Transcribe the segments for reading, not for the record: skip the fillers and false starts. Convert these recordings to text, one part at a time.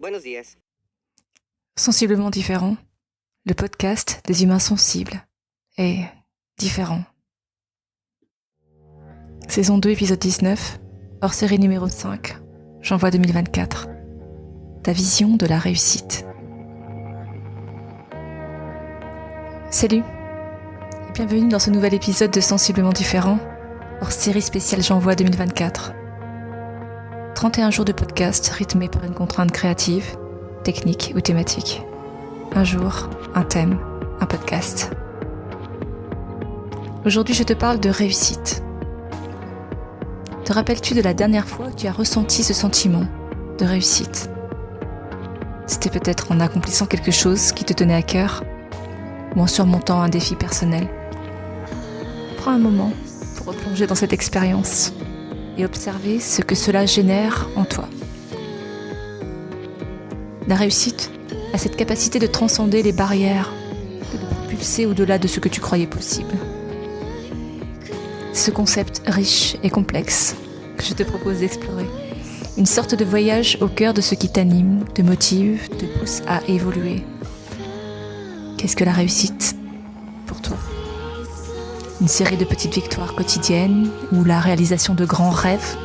Buenos días. Sensiblement différent, le podcast des humains sensibles et différents. Saison 2, épisode 19, hors série numéro 5, janvier 2024. Ta vision de la réussite. Salut et bienvenue dans ce nouvel épisode de Sensiblement différent, hors série spéciale janvier 2024. 31 jours de podcast rythmés par une contrainte créative, technique ou thématique. Un jour, un thème, un podcast. Aujourd'hui, je te parle de réussite. Te rappelles-tu de la dernière fois que tu as ressenti ce sentiment de réussite ? C'était peut-être en accomplissant quelque chose qui te tenait à cœur ou en surmontant un défi personnel. Prends un moment pour replonger dans cette expérience et observer ce que cela génère en toi. La réussite a cette capacité de transcender les barrières, de te propulser au-delà de ce que tu croyais possible. Ce concept riche et complexe que je te propose d'explorer. Une sorte de voyage au cœur de ce qui t'anime, te motive, te pousse à évoluer. Qu'est-ce que la réussite pour toi ? Une série de petites victoires quotidiennes ou la réalisation de grands rêves ?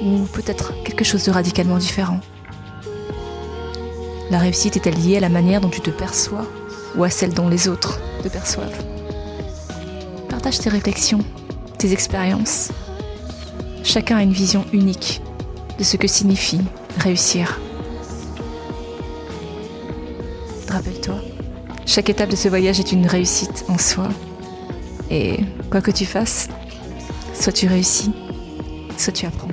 Ou peut-être quelque chose de radicalement différent ? La réussite est-elle liée à la manière dont tu te perçois ou à celle dont les autres te perçoivent ? Partage tes réflexions, tes expériences. Chacun a une vision unique de ce que signifie réussir. Rappelle-toi, chaque étape de ce voyage est une réussite en soi. Et quoi que tu fasses, soit tu réussis, soit tu apprends.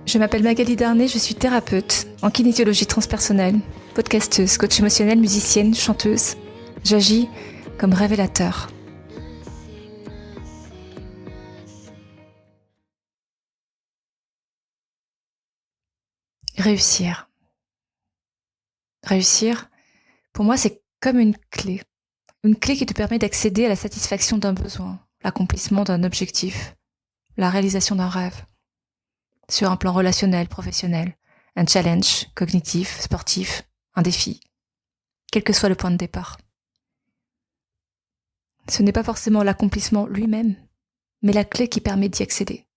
Je m'appelle Magali Darnay, je suis thérapeute en kinésiologie transpersonnelle, podcasteuse, coach émotionnelle, musicienne, chanteuse. J'agis comme révélateur. Réussir. Réussir, pour moi, c'est comme une clé. Une clé qui te permet d'accéder à la satisfaction d'un besoin, l'accomplissement d'un objectif, la réalisation d'un rêve. Sur un plan relationnel, professionnel, un challenge cognitif, sportif, un défi, quel que soit le point de départ. Ce n'est pas forcément l'accomplissement lui-même, mais la clé qui permet d'y accéder.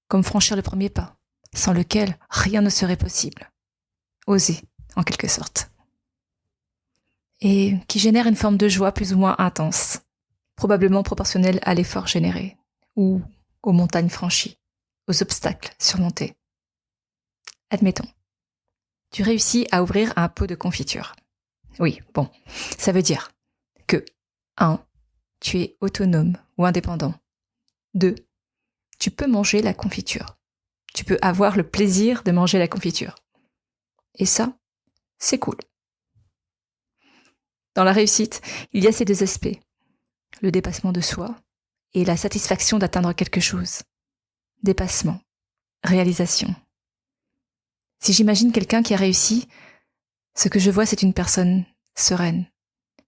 Comme franchir le premier pas, sans lequel rien ne serait possible. Oser, en quelque sorte. Et qui génère une forme de joie plus ou moins intense, probablement proportionnelle à l'effort généré, ou aux montagnes franchies, aux obstacles surmontés. Admettons, tu réussis à ouvrir un pot de confiture. Oui, bon, ça veut dire que 1. Tu es autonome ou indépendant. 2. Tu peux manger la confiture. Tu peux avoir le plaisir de manger la confiture. Et ça, c'est cool. Dans la réussite, il y a ces deux aspects. Le dépassement de soi et la satisfaction d'atteindre quelque chose. Dépassement, réalisation. Si j'imagine quelqu'un qui a réussi, ce que je vois, c'est une personne sereine,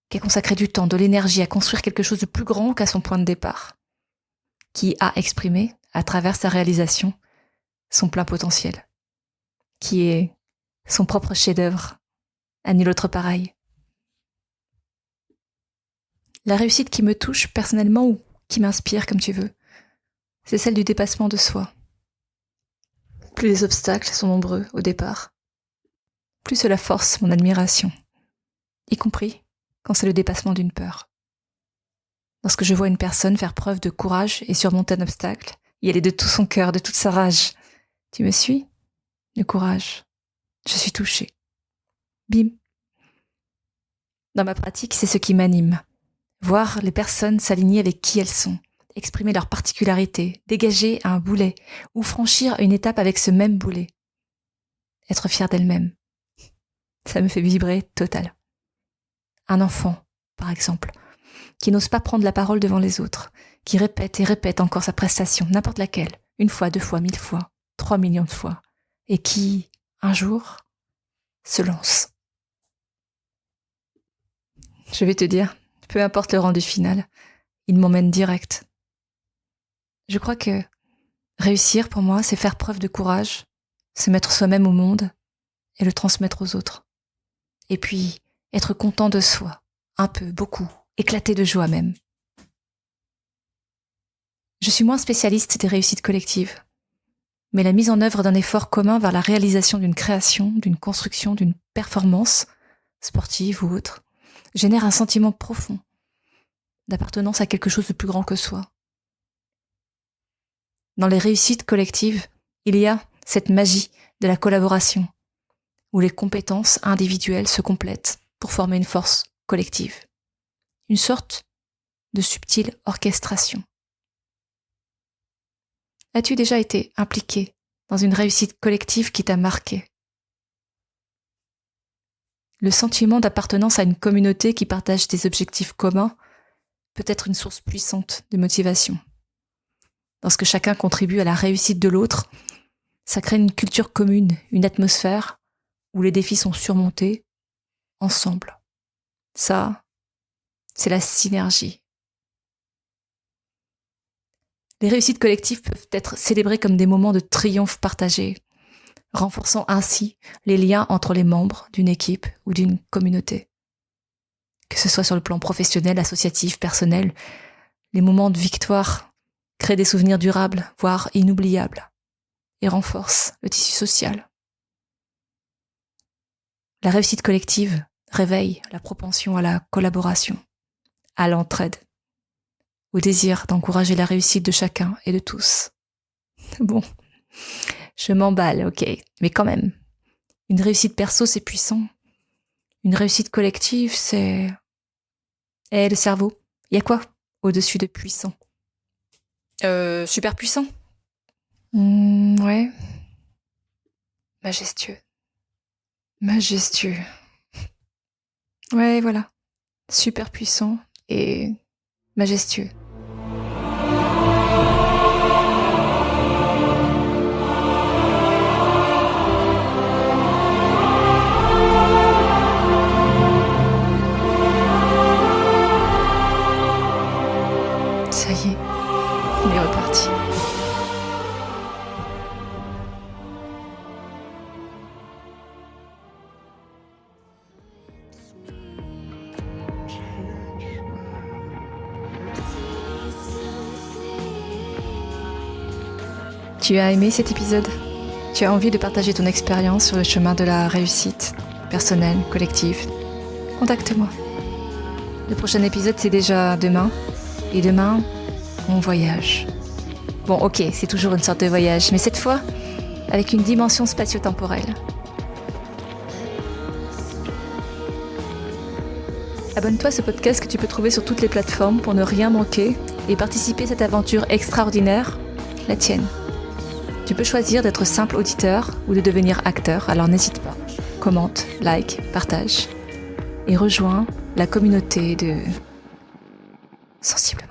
qui a consacré du temps, de l'énergie à construire quelque chose de plus grand qu'à son point de départ, qui a exprimé, à travers sa réalisation, son plein potentiel, qui est son propre chef-d'œuvre, à nul autre pareil. La réussite qui me touche personnellement ou qui m'inspire, comme tu veux, c'est celle du dépassement de soi. Plus les obstacles sont nombreux au départ, plus cela force mon admiration, y compris quand c'est le dépassement d'une peur. Lorsque je vois une personne faire preuve de courage et surmonter un obstacle, y aller de tout son cœur, de toute sa rage. Tu me suis ? Le courage. Je suis touchée. Bim. Dans ma pratique, c'est ce qui m'anime. Voir les personnes s'aligner avec qui elles sont, exprimer leurs particularités, dégager un boulet ou franchir une étape avec ce même boulet. Être fière d'elle-même. Ça me fait vibrer total. Un enfant, par exemple, qui n'ose pas prendre la parole devant les autres, qui répète et répète encore sa prestation, n'importe laquelle, 1 fois, 2 fois, 1000 fois, 3 millions de fois, et qui, un jour, se lance. Je vais te dire, peu importe le rendu final, il m'emmène direct, Je crois que réussir, pour moi, c'est faire preuve de courage, se mettre soi-même au monde et le transmettre aux autres. Et puis, être content de soi, un peu, beaucoup, éclater de joie même. Je suis moins spécialiste des réussites collectives, mais la mise en œuvre d'un effort commun vers la réalisation d'une création, d'une construction, d'une performance, sportive ou autre, génère un sentiment profond d'appartenance à quelque chose de plus grand que soi. Dans les réussites collectives, il y a cette magie de la collaboration, où les compétences individuelles se complètent pour former une force collective. Une sorte de subtile orchestration. As-tu déjà été impliqué dans une réussite collective qui t'a marqué ? Le sentiment d'appartenance à une communauté qui partage des objectifs communs peut être une source puissante de motivation. Lorsque chacun contribue à la réussite de l'autre, ça crée une culture commune, une atmosphère où les défis sont surmontés ensemble. Ça, c'est la synergie. Les réussites collectives peuvent être célébrées comme des moments de triomphe partagés, renforçant ainsi les liens entre les membres d'une équipe ou d'une communauté. Que ce soit sur le plan professionnel, associatif, personnel, les moments de victoire créent des souvenirs durables, voire inoubliables, et renforcent le tissu social. La réussite collective réveille la propension à la collaboration, à l'entraide, au désir d'encourager la réussite de chacun et de tous. Bon, je m'emballe, ok, mais quand même, une réussite perso, c'est puissant. Une réussite collective, c'est... le cerveau, il y a quoi au-dessus de puissant ? Super puissant ? Ouais. Majestueux. Majestueux. Ouais, voilà. Super puissant et majestueux. Ça y est, on est reparti. Tu as aimé cet épisode ? Tu as envie de partager ton expérience sur le chemin de la réussite, personnelle, collective ? Contacte-moi. Le prochain épisode, c'est déjà demain. Et demain, on voyage. Bon, ok, c'est toujours une sorte de voyage, mais cette fois, avec une dimension spatio-temporelle. Abonne-toi à ce podcast que tu peux trouver sur toutes les plateformes pour ne rien manquer et participer à cette aventure extraordinaire, la tienne. Tu peux choisir d'être simple auditeur ou de devenir acteur, alors n'hésite pas. Commente, like, partage et rejoins la communauté de Sensible.